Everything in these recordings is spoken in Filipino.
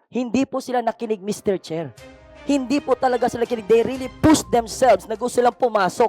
Hindi po sila nakinig, Mr. Chair. Hindi po talaga sila nakinig. They really push themselves na gusto silang pumasok.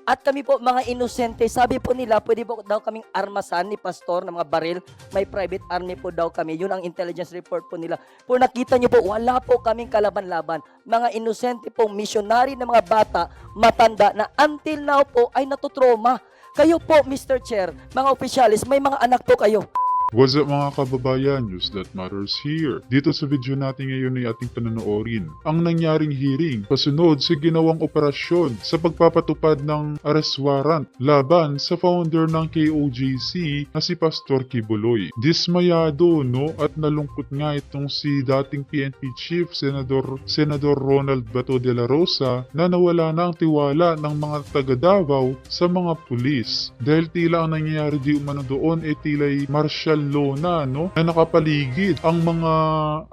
At kami po, mga inosente, sabi po nila, pwede po daw kaming armasan ni Pastor ng mga baril. May private army po daw kami. Yun ang intelligence report po nila. Kung nakita niyo po, wala po kaming kalaban-laban. Mga inosente pong missionary na mga bata, matanda, na until now po ay natutroma. Kayo po, Mr. Chair, mga opisyalis, may mga anak po kayo. What's up mga kababayan, News That Matters here. Dito sa video natin ngayon ay ating panonoorin ang nangyaring hearing pasunod sa ginawang operasyon sa pagpapatupad ng arrest warrant laban sa founder ng KOJC na si Pastor Kibuloy. Dismayado at nalungkot nga itong si dating PNP Chief Senador Ronald Bato de la Rosa na nawala na ang tiwala ng mga taga Davao sa mga pulis. Dahil tila ang nangyayari di umano doon tila'y martial law na nakapaligid ang mga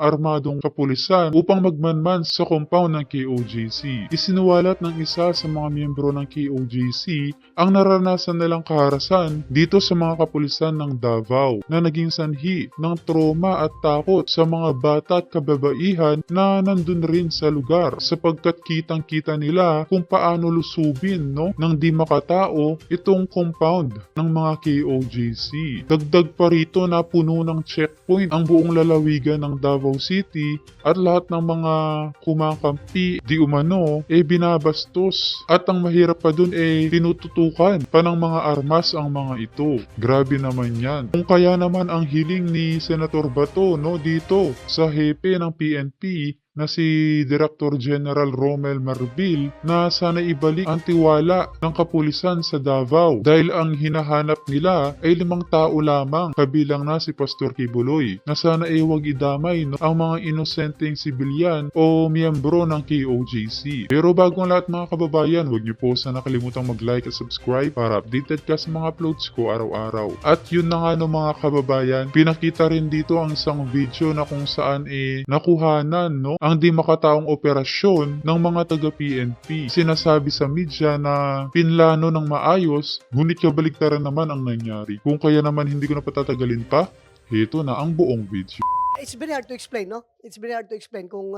armadong kapulisan upang magmanman sa compound ng KOJC. Isinuwalat ng isa sa mga miyembro ng KOJC ang naranasan nilang kaharasan dito sa mga kapulisan ng Davao na naging sanhi ng trauma at takot sa mga bata at kababaihan na nandun rin sa lugar sapagkat kitang-kita nila kung paano lusubin ng di makatao itong compound ng mga KOJC. Dagdag pa rito na puno ng checkpoint ang buong lalawigan ng Davao City at lahat ng mga kumakampi di umano binabastos at ang mahirap pa dun tinututukan pa ng mga armas ang mga ito. Grabe naman yan. Kung kaya naman ang hiling ni Senator Bato dito sa hepe ng PNP na si Director General Romel Marbil na sana ibalik ang tiwala ng kapulisan sa Davao dahil ang hinahanap nila ay 5 tao lamang kabilang na si Pastor Kibuloy na sana huwag idamay ang mga inosenteng sibilyan o miyembro ng KOJC. Pero bago ang lahat mga kababayan, huwag niyo po sana kalimutang mag-like at subscribe para updated ka sa mga uploads ko araw-araw. At yun na nga mga kababayan, pinakita rin dito ang isang video na kung saan nakuhanan ang di makataong operasyon ng mga taga-PNP. Sinasabi sa media na pinlano ng maayos, ngunit kabaligtaran naman ang nangyari. Kung kaya naman hindi ko na patatagalin pa, ito na ang buong video. It's very hard to explain, no? It's very hard to explain kung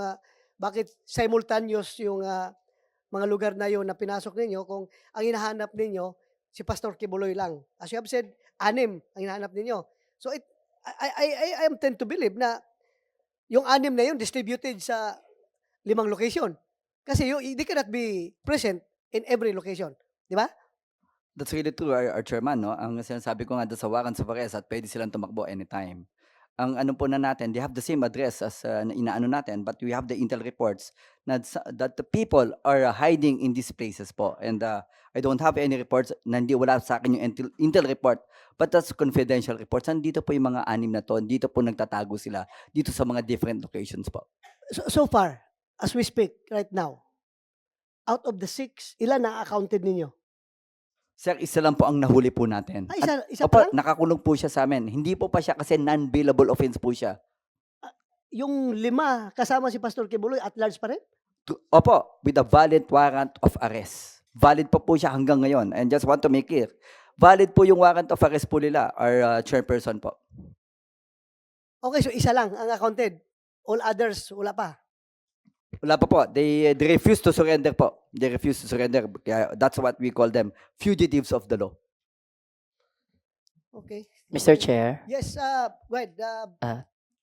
bakit simultaneous yung mga lugar na yon na pinasok ninyo kung ang hinahanap ninyo si Pastor Kibuloy lang. As you have said, 6 ang hinahanap ninyo. So I am tend to believe na yung 6 na yun distributed sa 5 location. Kasi they cannot be present in every location. Di ba? That's really true, our chairman, no? Ang sinasabi ko nga doon sa warrant of arrest at pwede silang tumakbo anytime. Ang ano po na natin, they have the same address as inaano natin, but we have the intel reports that the people are hiding in these places po. And I don't have any reports na wala sa akin yung intel report, but that's confidential reports. Nandito po yung mga 6 na to, dito po nagtatago sila, dito sa mga different locations po. So far, as we speak right now, out of the 6, ilan na accounted ninyo? Sir, isa lang po ang nahuli po natin. Isa Opo, pa lang? nakakulong po siya sa amin. Hindi po pa siya kasi non-bailable offense po siya. Yung 5 kasama si Pastor Kibuloy at large pa rin? Opo, with a valid warrant of arrest. Valid pa po siya hanggang ngayon. And just want to make clear, valid po yung warrant of arrest po nila, our chairperson po. Okay, so isa lang ang accounted. All others, wala pa. Wala pa po. They refuse to surrender po. They refuse to surrender. Kaya that's what we call them, fugitives of the law. Okay. Mr. Chair. Yes, go ahead.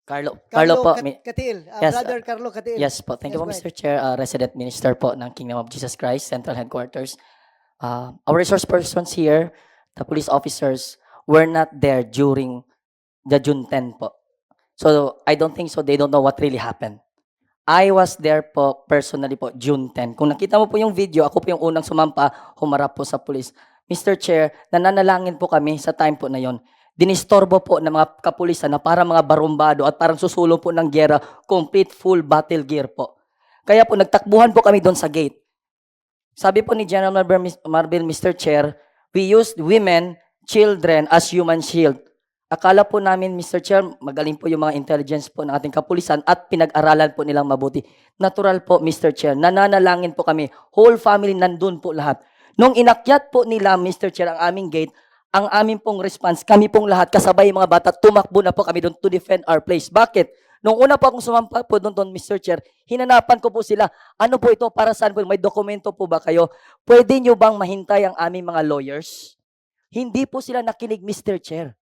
Carlo po. Katil. Yes, Brother Carlo Katil. Yes po. Thank you po, Yes, Mr. Chair. Resident Minister po ng Kingdom of Jesus Christ, Central Headquarters. Our resource persons here, the police officers, were not there during the June 10 po. So, I don't think so. They don't know what really happened. I was there po, personally po, June 10. Kung nakita mo po yung video, ako po yung unang sumampa, humarap po sa police. Mr. Chair, nananalangin po kami sa time po na yon. Dinistorbo po ng mga kapulisan na para mga barumbado at parang susulong po ng gera, complete full battle gear po. Kaya po, nagtakbuhan po kami doon sa gate. Sabi po ni General Marbil, Mr. Chair, we used women, children as human shield. Akala po namin, Mr. Chair, magaling po yung mga intelligence po ng ating kapulisan at pinag-aralan po nilang mabuti. Natural po, Mr. Chair, nananalangin po kami. Whole family nandun po lahat. Nung inakyat po nila, Mr. Chair, ang aming gate, ang aming pong response, kami pong lahat, kasabay yung mga bata, tumakbo na po kami doon to defend our place. Bakit? Nung una po akong sumampa po doon, Mr. Chair, hinanapan ko po sila, ano po ito, para saan po, may dokumento po ba kayo? Pwede nyo bang mahintay ang aming mga lawyers? Hindi po sila nakinig, Mr. Chair.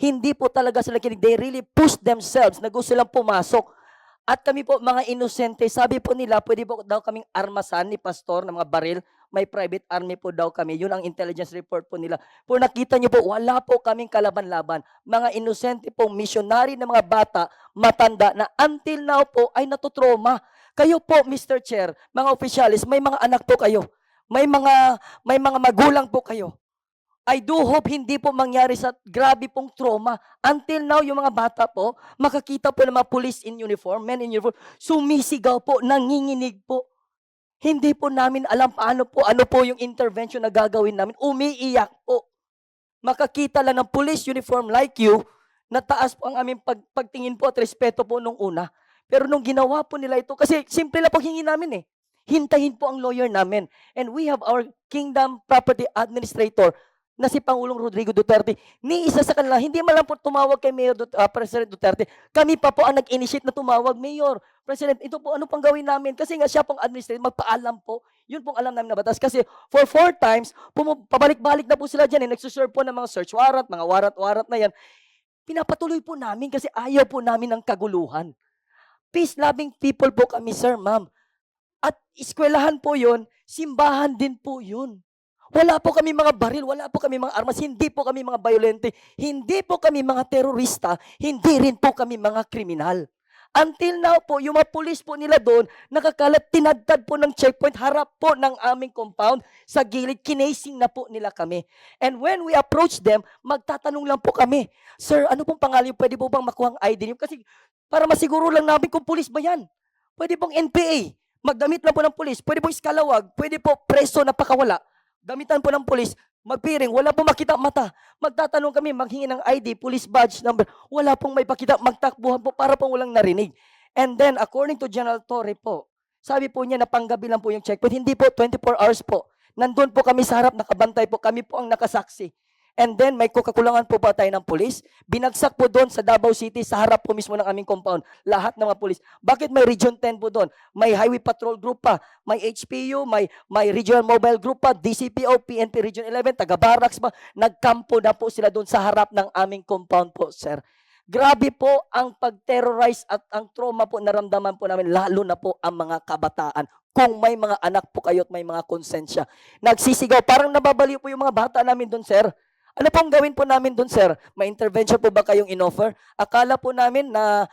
Hindi po talaga sila nakinig. They really pushed themselves na gusto silang pumasok. At kami po, mga inosente, sabi po nila, pwede po daw kaming armasan ni Pastor ng mga baril. May private army po daw kami. Yun ang intelligence report po nila. Po nakita nyo po, wala po kaming kalaban-laban. Mga inosente pong missionary na mga bata, matanda, na until now po ay natutroma. Kayo po, Mr. Chair, mga opisyalis, may mga anak po kayo. May mga magulang po kayo. I do hope hindi po mangyari sa grabe pong trauma. Until now, yung mga bata po, makakita po ng mga police in uniform, men in uniform, sumisigaw po, nanginginig po. Hindi po namin alam ano po yung intervention na gagawin namin. Umiiyak po. Makakita lang ng police uniform like you, na taas po ang aming pagtingin po at respeto po nung una. Pero nung ginawa po nila ito, kasi simple lang po hingi namin eh. Hintayin po ang lawyer namin. And we have our Kingdom Property Administrator na si Pangulong Rodrigo Duterte. Ni isa sa kanila, hindi man lang po tumawag kay President Duterte. Kami pa po ang nag-initiate na tumawag, Mayor, President, ito po ano pang gawin namin? Kasi nga siya pong administrator, magpaalam po. Yun pong alam namin na batas. Kasi for 4 times, pabalik-balik na po sila dyan. Nagsuserve po ng mga search warrant, mga warrant na yan. Pinapatuloy po namin kasi ayaw po namin ng kaguluhan. Peace-loving people po kami, sir, ma'am. At eskwelahan po yun, simbahan din po yun. Wala po kami mga baril, wala po kami mga armas, hindi po kami mga violente, hindi po kami mga terorista, hindi rin po kami mga kriminal. Until now po, yung mga pulis po nila doon, nakakalat, tinadtad po ng checkpoint, harap po ng aming compound, sa gilid, kinasing na po nila kami. And when we approach them, magtatanong lang po kami, Sir, ano pong pangalan, pwede po bang makuha ang ID niyo? Kasi para masiguro lang namin kung pulis ba yan. Pwede pong NPA, magdamit lang po ng pulis, pwede pong iskalawag, pwede po preso na pakawala. Damitan po ng pulis, magpiring, wala pong makita mata. Magtatanong kami, maghingi ng ID, police badge number, wala pong may pakita, magtakbuhan po para pong walang narinig. And then, according to General Torre po, sabi po niya na panggabi lang po yung checkpoint, hindi po 24 hours po. Nandun po kami sa harap, nakabantay po, kami po ang nakasaksi. And then, may kakulangan po ba tayo ng pulis? Binagsak po doon sa Davao City, sa harap po mismo ng aming compound, lahat ng mga pulis. Bakit may Region 10 po doon? May Highway Patrol Group pa, may HPU, may Regional Mobile Group pa, DCPO, PNP Region 11, taga-barracks pa. Nagkampo na po sila doon sa harap ng aming compound po, sir. Grabe po ang pag-terrorize at ang trauma po naramdaman po namin, lalo na po ang mga kabataan. Kung may mga anak po kayo at may mga konsensya. Nagsisigaw, parang nababaliw po yung mga bata namin doon, sir. Ano pong gawin po namin doon, sir? May intervention po ba kayong in-offer? Akala po namin na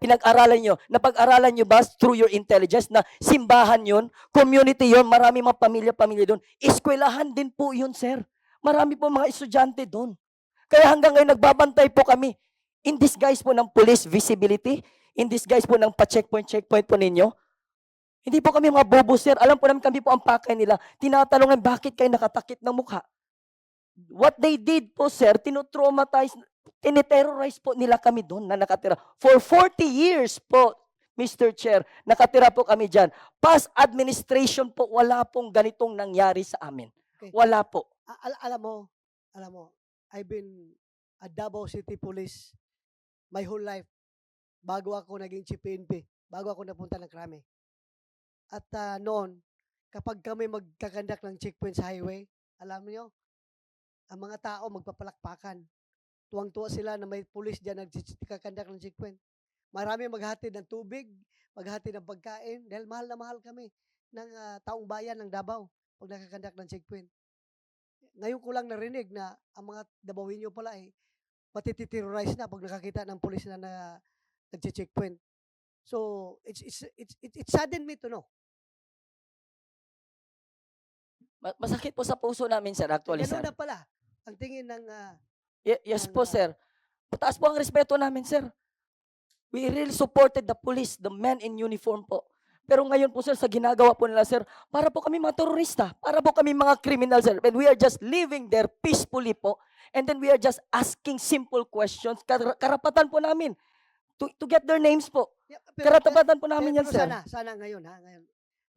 pinag-aralan nyo. Napag-aralan nyo ba through your intelligence na simbahan yun, community yun, marami mga pamilya-pamilya doon. Eskwelahan din po yun, sir. Marami po mga estudyante doon. Kaya hanggang ngayon nagbabantay po kami. In disguise po ng police visibility, in disguise po ng pa-checkpoint po ninyo. Hindi po kami mga bobo, sir. Alam po namin kami po ang pakay nila. Tinatanungan, bakit kayo nakatakip ng mukha? What they did po, sir, tinotraumatize, tiniterrorize po nila kami doon na nakatira. For 40 years po, Mr. Chair, nakatira po kami dyan. Past administration po, wala pong ganitong nangyari sa amin. Okay. Wala po. Alam mo, I've been a Davao City Police my whole life bago ako naging Chief PNP, bago ako napunta ng Krame. At noon, kapag kami magkakandak ng checkpoint sa highway, alam niyo, ang mga tao magpapalakpakan. Tuwang-tuwa sila na may pulis dyan nagkakandak ng checkpoint. Marami maghatid ng tubig, maghatid ng pagkain, dahil mahal na mahal kami ng taong bayan ng Davao pag nakakandak ng checkpoint. Ngayon ko lang narinig na ang mga Davaoenyo pala ay matititerrorize na pag nakakita ng pulis na nagche-checkpoint. So, it saddened me to know. Masakit po sa puso namin, sir, actually, sir. Ganun na pala ang tingin ng Yes po, sir. Mataas po ang respeto namin, sir. We really supported the police, the men in uniform po. Pero ngayon po, sir, sa ginagawa po nila, sir, para po kami mga terorista, para po kami mga criminal, sir. And we are just living there peacefully po. And then we are just asking simple questions. Karapatan po namin to get their names po. Yeah, Karapatan po namin yan, pero sir. sana ngayon,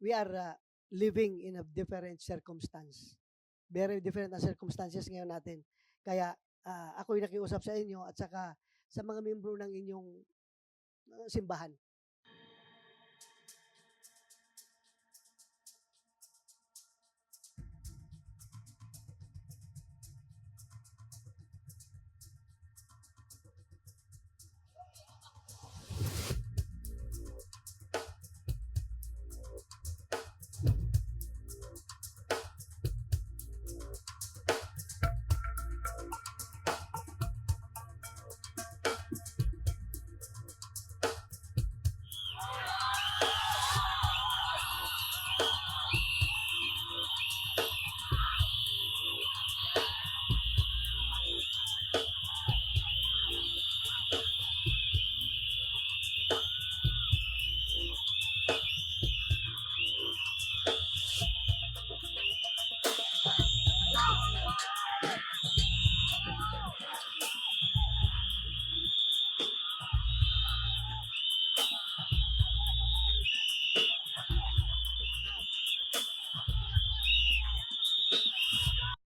we are living in a different circumstance. Very different ang circumstances ngayon natin. Kaya ako'y nakiusap sa inyo at saka sa mga membro ng inyong simbahan.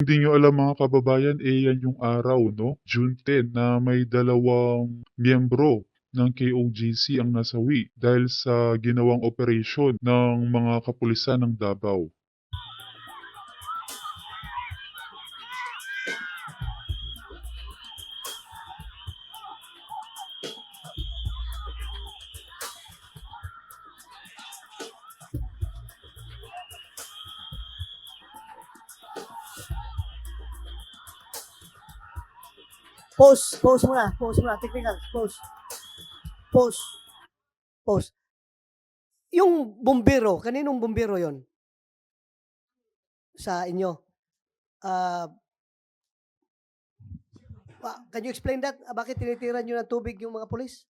Hindi nyo alam mga kababayan, yan yung araw, no? June 10 na may dalawang miyembro ng KOJC ang nasawi dahil sa ginawang operation ng mga kapulisan ng Davao. Pause muna, technical, pause. Yung bumbero, kaninong bumbero yon sa inyo? Can you explain that? Bakit tinitira nyo ng tubig yung mga pulis?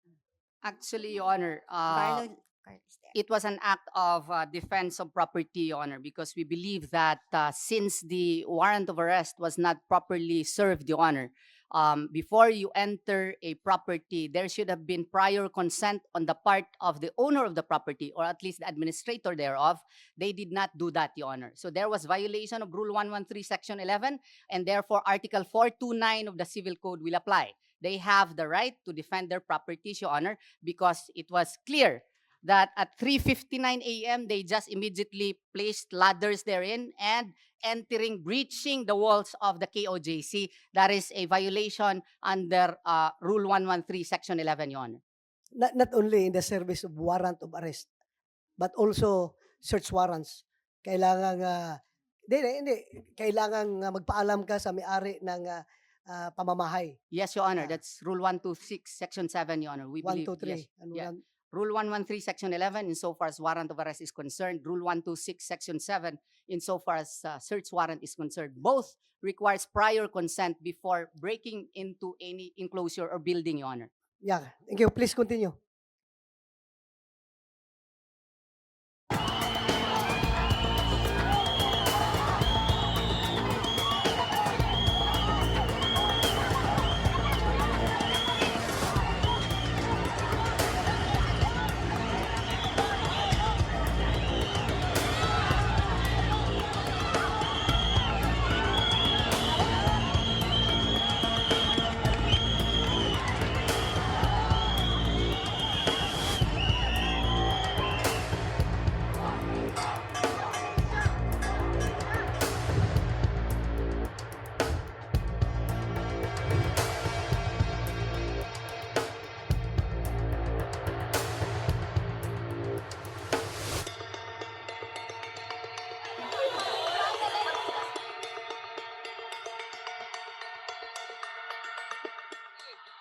Actually, Your Honor, Barlow Carlos there. it was an act of defense of property, Your Honor, because we believe that since the warrant of arrest was not properly served, Your Honor, before you enter a property, there should have been prior consent on the part of the owner of the property, or at least the administrator thereof. They did not do that, Your Honor. So there was violation of Rule 113, Section 11, and therefore Article 429 of the Civil Code will apply. They have the right to defend their properties, Your Honor, because it was clear that at 3:59 a.m. they just immediately placed ladders therein and breaching the walls of the KOJC. That is a violation under Rule 113, Section 11, Your Honor. Not only in the service of warrant of arrest, but also search warrants. Kailangan kailangan magpaalam ka sa may-ari ng pamamahay. Yes, Your Honor. Ah. That's Rule 126, Section 7, Your Honor. We 1, believe, 2, 3. yes. Yeah. Rule 113, Section 11, insofar as warrant of arrest is concerned. Rule 126, Section 7, insofar as search warrant is concerned. Both requires prior consent before breaking into any enclosure or building, Your Honor. Yeah, thank you. Please continue.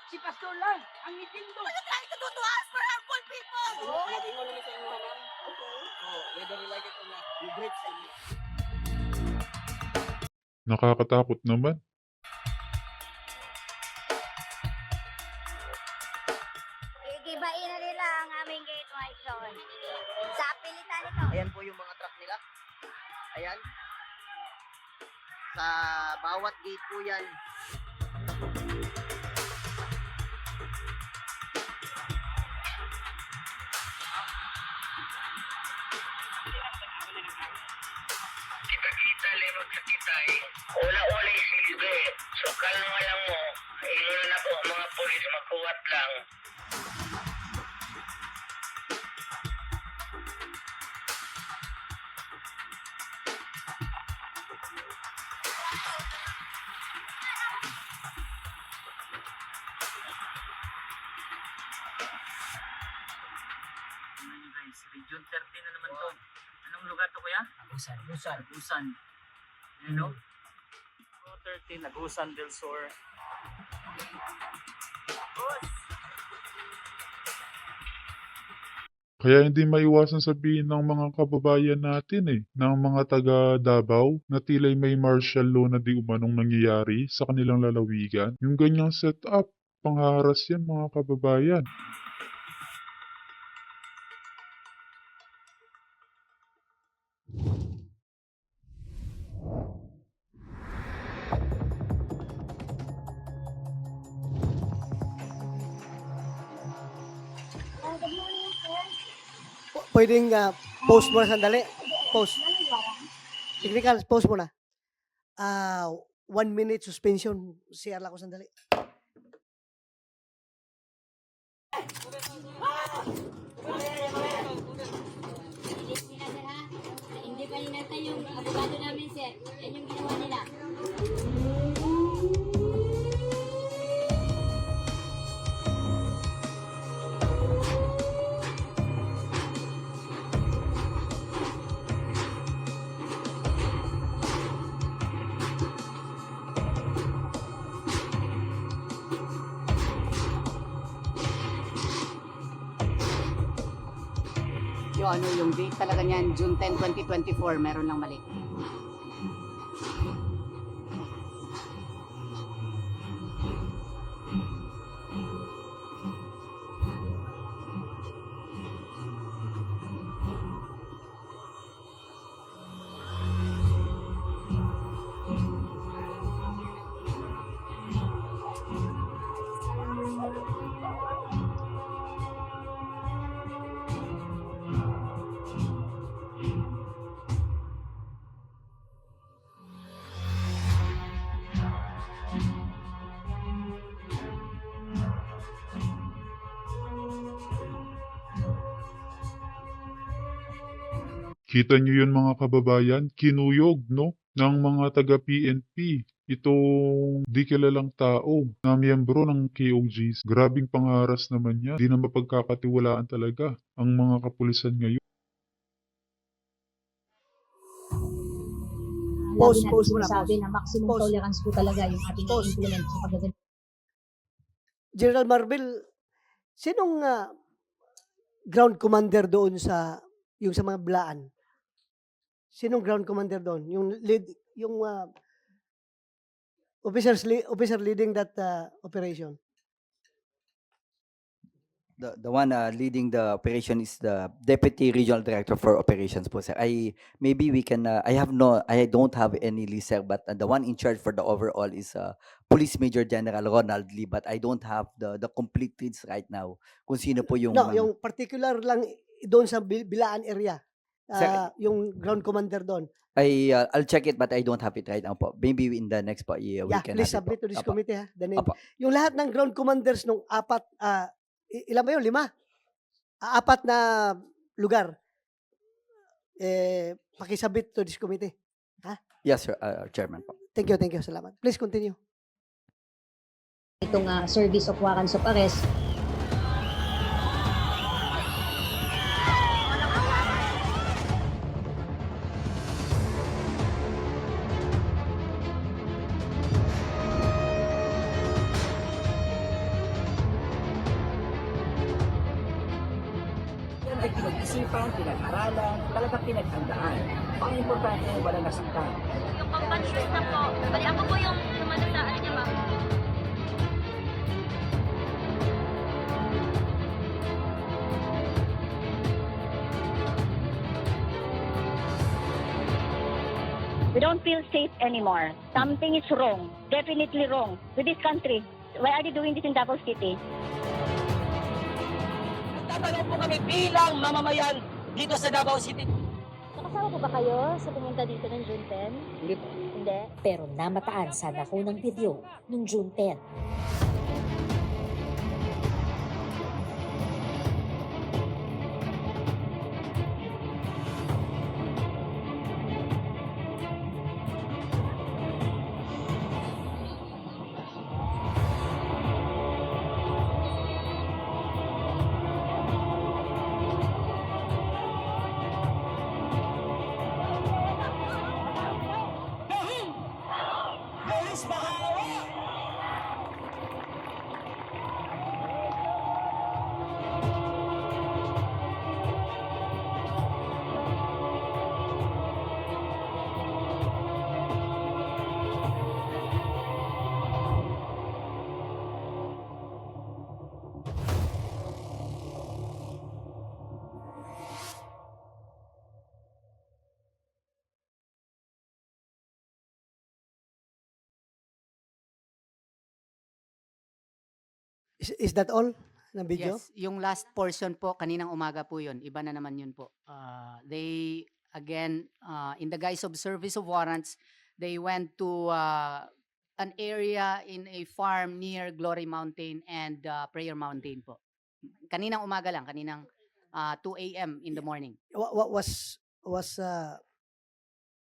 Si Pastor lang, ang nitindo. We're trying to do to us for our poor people. Lagi mo naman sa inyo, ma'am. Oh, whether you like it or not, you break sa inyo. Nakakatakot naman. Igibain na nila ang aming gate white zone. Sa pilitan nito. Ayan po yung mga truck nila. Ayan. Sa bawat gate po yan. Kita-kita lemot sa kitay. Ula-ula isilbi. So kalma lang mo. Ingon na po mga polis magkuwat lang. Tingnan nyo guys, Region 13 na naman to. Anong lugar to kuya? Agusan. Agusan. You know? 13, Agusan del Sur. Kaya hindi maiwasan sabihin ng mga kababayan natin ng mga taga Davao na tila'y may martial law na di umanong nangyayari sa kanilang lalawigan. Yung ganyang setup, pangharas yan mga kababayan. Pwedeng post mo na sandali. Post. Technical, post mo na. 1 minute suspension. CR lang ako sandali. Hindi pa rin natin yung abogado namin, sir. Yan yung ginawa nila. Yung date talaga niyan, June 10, 2024, meron lang mali. Kita nyo yun mga kababayan, kinuyog ng mga taga-PNP. Itong di kilalang tao na miyembro ng KOGs. Grabing pangharas naman yan. Di na mapagkakatiwalaan talaga ang mga kapulisan ngayon. Post Lagi natin mo na. sinasabi na maximum Post. tolerance po talaga yung ating Post. implement sa pagdating. General Marvel, sinong ground commander doon sa mga Blaan? Sinong ground commander doon? Yung lead, yung officer leading that operation. The one leading the operation is the Deputy Regional Director for Operations po, sir. Maybe we can, I don't have any list, sir, but the one in charge for the overall is Police Major General Ronald Lee, but I don't have the complete leads right now kung sino po yung... No, yung particular lang doon sa Bilaan area. Sir- Yung ground commander doon. I'll check it, but I don't have it right now po. Maybe in the next po, we Yeah, can please have it po. submit to this Apo. committee ha. The name. Apo. Yung lahat ng ground commanders nung ilan ba yun? 5? 4 na lugar. Pakisubmit to this committee. Yes, sir, Chairman po. Thank you. Salamat. Please continue. Itong service of warrants of arrest. Yan ay pinag-isipan, pinag-aralan, talagang pinaghandaan. Ang importante ay wala nasaktan. Yung pang-conscious na po. Bali, ako po yung sumano sa ano niya, ma'am. We don't feel safe anymore. Something is wrong, definitely wrong with this country. Why are they doing this in Davao City? Nagtatanong po kami bilang mamamayan dito sa Davao City. Nakasama po ba kayo sa pumunta dito ng June 10? Hindi po. Hindi. Pero namataan sa nakunang video noong June 10. Is that all na video? Yes, yung last portion po, kaninang umaga po yun. Iba na naman yun po. They, again, in the guise of service of warrants, they went to an area in a farm near Glory Mountain and Prayer Mountain po. Kaninang umaga lang, kaninang 2 a.m. in the morning. What was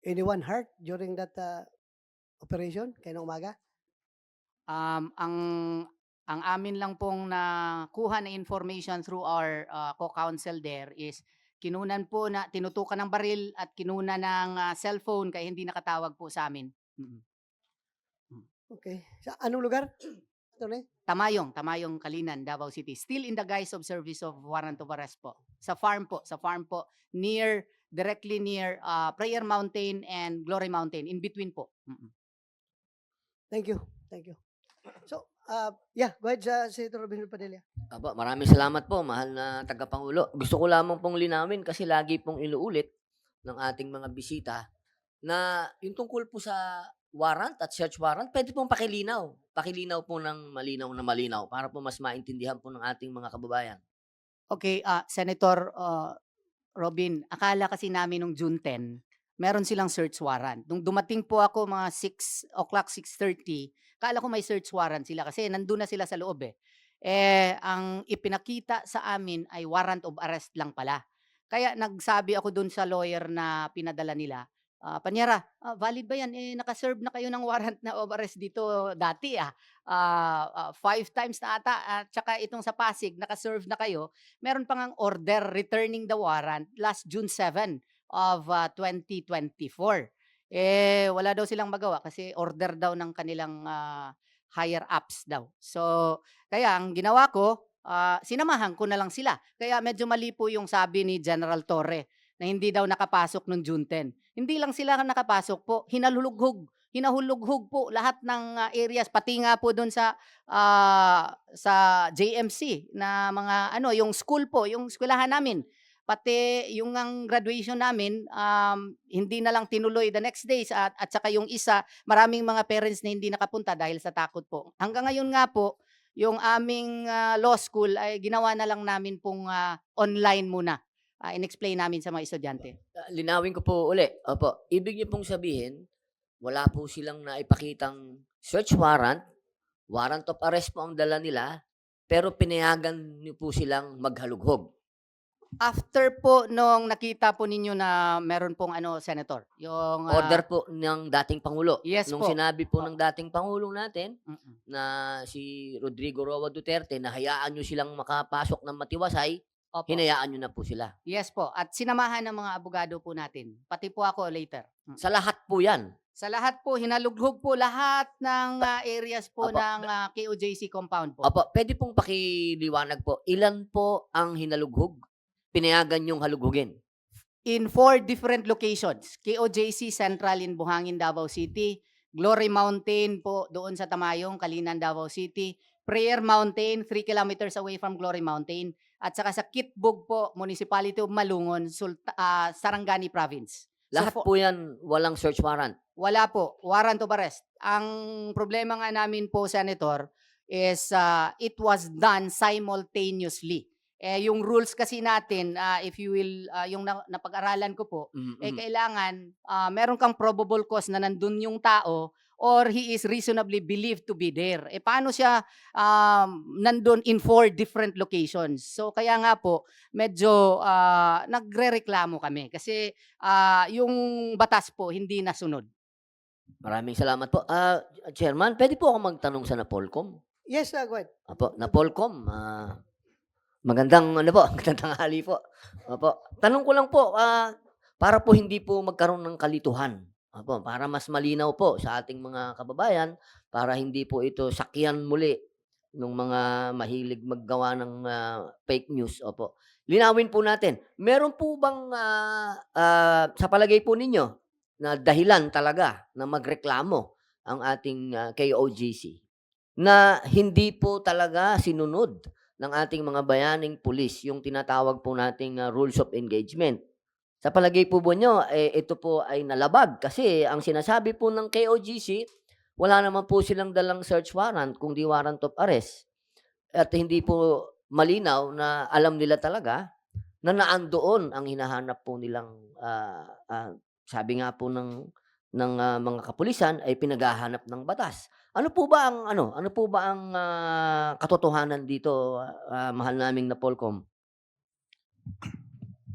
anyone hurt during that operation kaya umaga? Ang amin lang pong nakuha na information through our co-counsel there is kinunan po na tinutukan ng baril at kinunan ng cellphone kaya hindi nakatawag po sa amin. Okay. Sa anong lugar? Attorney? Tamayong Kalinan, Davao City. Still in the guise of service of warrant of arrest po. Sa farm po, directly near Prayer Mountain and Glory Mountain, in between po. Thank you. So, go ahead, Senator Robin Padilla. Aba, maraming salamat po, mahal na tagapangulo. Gusto ko lamang pong linawin kasi lagi pong inuulit ng ating mga bisita na yung tungkol po sa warrant at search warrant, pwede pong pakilinaw. Pakilinaw po ng malinaw para po mas maintindihan po ng ating mga kababayan. Okay, Senator Robin, akala kasi namin nung June 10, meron silang search warrant. Nung dumating po ako mga 6 o'clock, 6:30, akala ko may search warrant sila kasi nandun na sila sa loob eh. Ang ipinakita sa amin ay warrant of arrest lang pala. Kaya nagsabi ako dun sa lawyer na pinadala nila, Panyara, valid ba yan? Nakaserve na kayo ng warrant na of arrest dito dati 5 times na ata. At saka itong sa Pasig, nakaserve na kayo. Meron pang ang order returning the warrant last June 7 of 2024. Wala daw silang magawa kasi order daw ng kanilang higher ups daw. So, kaya ang ginawa ko, sinamahan ko na lang sila. Kaya medyo mali po yung sabi ni General Torre na hindi daw nakapasok noong June 10. Hindi lang sila nakapasok po, hinahulughog po lahat ng areas, pati nga po doon sa JMC na mga yung school po, yung eskwelahan namin. Pati yung ang graduation namin, hindi na lang tinuloy the next days at saka yung isa, maraming mga parents na hindi nakapunta dahil sa takot po. Hanggang ngayon nga po, yung aming law school ay ginawa na lang namin pong online muna. In-explain namin sa mga estudyante. Linawin ko po uli. Opo, ibig niyo pong sabihin, wala po silang naipakitang search warrant, warrant of arrest po ang dala nila, pero pinayagan niyo po silang maghalughog. After po nung nakita po ninyo na meron pong Senator, yung Order po ng dating Pangulo. Yes Nung po. sinabi po ng dating Pangulo natin Mm-mm. na si Rodrigo Roa Duterte na hayaan nyo silang makapasok ng matiwasay, Opo. hinayaan nyo na po sila. Yes po. At sinamahan ng mga abogado po natin. Pati po ako later. Sa lahat po yan. Sa lahat po, hinalughog po lahat ng areas po Opo. ng KOJC compound po. Opo, pwede pong pakiliwanag po, ilan po ang hinalughog? Pinayagan yung halughugin. In 4 different locations. KOJC Central in Buhangin, Davao City. Glory Mountain po doon sa Tamayong, Kalinan, Davao City. Prayer Mountain, 3 kilometers away from Glory Mountain. At saka sa Kitbug po, Municipality of Malungon, Sarangani Province. Lahat So, po yan, walang search warrant. wala po. Warrant of arrest. Ang problema nga namin po, Senator, is it was done simultaneously. Yung rules kasi natin, if you will, yung napag-aralan ko po, kailangan meron kang probable cause na nandun yung tao or he is reasonably believed to be there. Paano siya nandun in 4 different locations? So kaya nga po, medyo nagre-reklamo kami kasi yung batas po hindi nasunod. Maraming salamat po. Chairman, pwede po ako magtanong sa Napolcom? Yes, go ahead. Apo, Napolcom, magandang magandang tanghali po. Apo, tanong ko lang po, para po hindi po magkaroon ng kalituhan. Apo, para mas malinaw po sa ating mga kababayan, para hindi po ito sakyan muli ng mga mahilig maggawa ng fake news. Opo. Linawin po natin, meron po bang sa palagay po ninyo na dahilan talaga na magreklamo ang ating KOJC na hindi po talaga sinunod ng ating mga bayaning pulis yung tinatawag po nating rules of engagement? Sa palagay po nyo, ito po ay nalabag kasi ang sinasabi po ng KOJC, wala naman po silang dalang search warrant kundi warrant of arrest. at hindi po malinaw na alam nila talaga na naandoon ang hinahanap po nilang, sabi nga po ng mga kapulisan ay pinaghahanap ng batas. Ano po ba ang katotohanan dito, mahal naming Napolcom?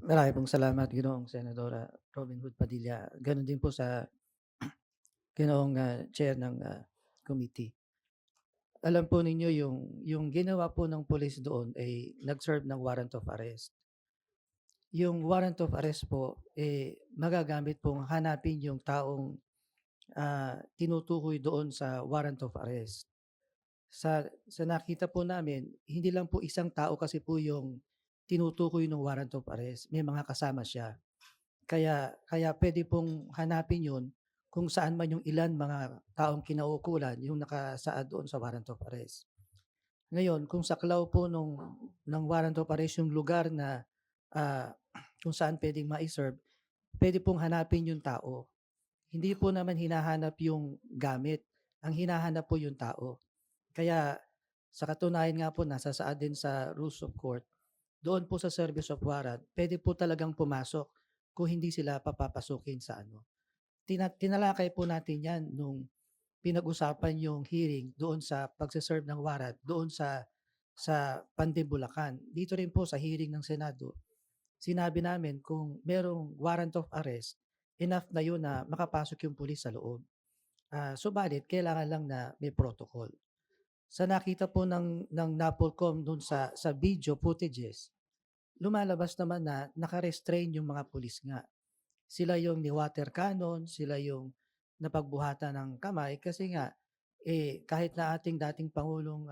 Marami pong salamat, Ginoong Senadora Robin Hood Padilla. Gano'n din po sa Ginoong Chair ng committee. Alam po ninyo yung ginawa po ng police doon ay nag-serve ng warrant of arrest. Yung warrant of arrest po, magagamit pong hanapin yung taong tinutukoy doon sa warrant of arrest. Sa nakita po namin, hindi lang po isang tao kasi po yung tinutukoy ng warrant of arrest. May mga kasama siya. Kaya pwede pong hanapin yun kung saan man yung ilan mga taong kinaukulan yung nakasaad doon sa warrant of arrest. Ngayon, kung saklaw po ng warrant of arrest yung lugar na kung saan pwedeng ma-serve, pwede pong hanapin yung tao. Hindi po naman hinahanap yung gamit. Ang hinahanap po yung tao. Kaya sa katunayan nga po, nasasaad din sa rules of court, doon po sa service of warrant, pwede po talagang pumasok kung hindi sila papapasukin sa ano. Tinalakay po natin yan nung pinag-usapan yung hearing doon sa pagsaserve ng warrant, doon sa Pandibulacan. Dito rin po sa hearing ng Senado, sinabi namin kung merong warrant of arrest, enough na yun na makapasok yung pulis sa loob. Subalit, kailangan lang na may protocol. Sa nakita po ng Napolcom dun sa video footages, lumalabas naman na naka-restrain yung mga pulis nga. Sila yung ni-water cannon, sila yung napagbuhatan ng kamay kasi nga kahit na ating dating Pangulo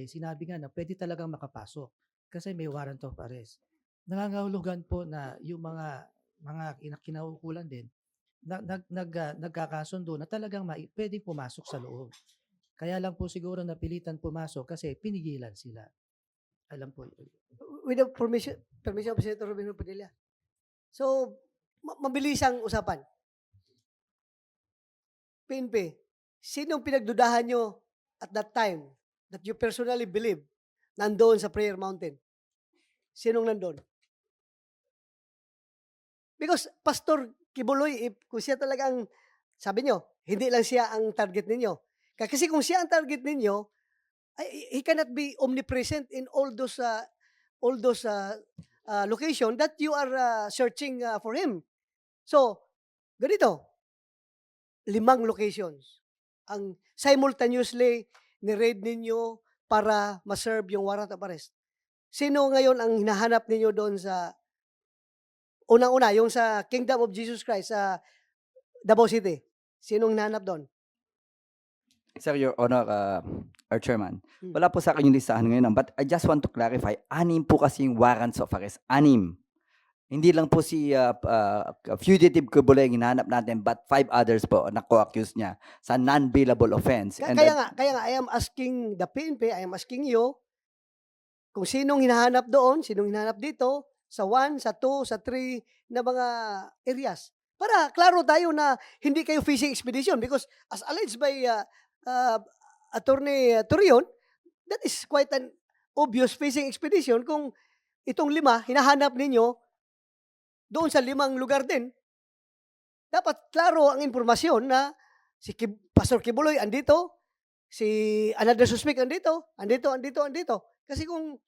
sinabi nga na pwede talagang makapasok kasi may warrant of arrest. Nangangahulugan po na yung mga kinaukulan din nagkakasundo na talagang pwedeng pumasok sa loob. Kaya lang po siguro napilitan pumasok kasi pinigilan sila. Alam po yun. With the permission of Senator Robin Hood Padilla. So, mabilis ang usapan. PNP, sinong pinagdudahan nyo at that time that you personally believe nandoon sa Prayer Mountain? Sinong nandoon? Because Pastor Kibuloy, kung siya talagang, sabi nyo, hindi lang siya ang target ninyo. Kasi kung siya ang target ninyo, he cannot be omnipresent in all those location that you are searching for him. So, ganito, 5 locations ang simultaneously ni-raid ninyo para ma-serve yung warrant of arrest. Sino ngayon ang hinahanap ninyo doon sa unang-una, yung sa Kingdom of Jesus Christ sa Davao City? Sinong hinahanap doon? Sir, Your Honor, our Chairman, wala po sa akin yung listahan ngayon. But I just want to clarify, 6 po kasi yung warrants of arrest. 6. Hindi lang po si fugitive Kibuloy ang hinahanap natin, but 5 others po na co-accused niya sa non-bailable offense. Kaya nga, I am asking the PNP, I am asking you, kung sinong hinahanap doon, sinong hinahanap dito, sa 1, sa 2, sa 3 na mga areas. Para klaro tayo na hindi kayo fishing expedition because as alleged by Attorney Torion, that is quite an obvious fishing expedition kung itong 5 hinahanap ninyo doon sa 5 lugar din. Dapat klaro ang impormasyon na si Pastor Kibuloy andito, si another suspect andito. Kasi kung